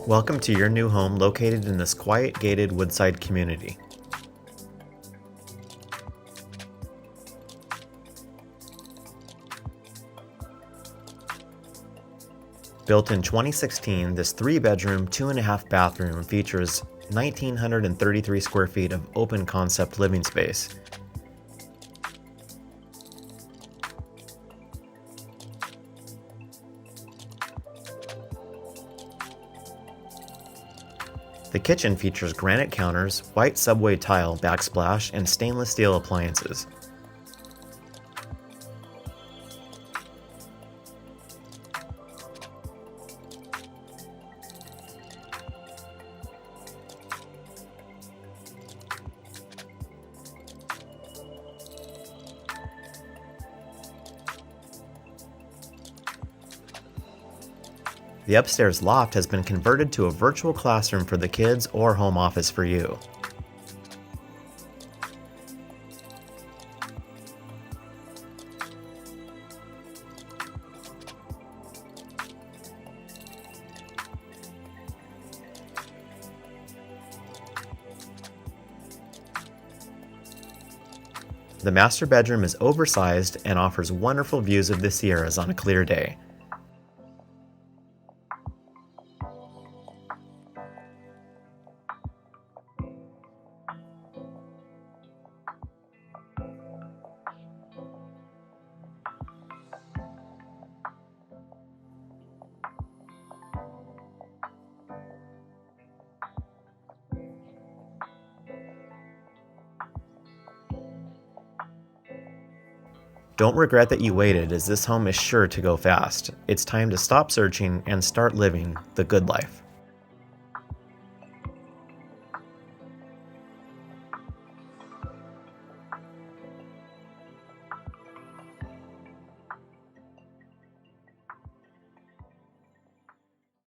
Welcome to your new home located in this quiet, gated Woodside community. Built in 2016, this 3-bedroom, 2.5 bathroom features 1,933 square feet of open concept living space. The kitchen features granite counters, white subway tile backsplash, and stainless steel appliances. The upstairs loft has been converted to a virtual classroom for the kids or home office for you. The master bedroom is oversized and offers wonderful views of the Sierras on a clear day. Don't regret that you waited, as this home is sure to go fast. It's time to stop searching and start living the good life.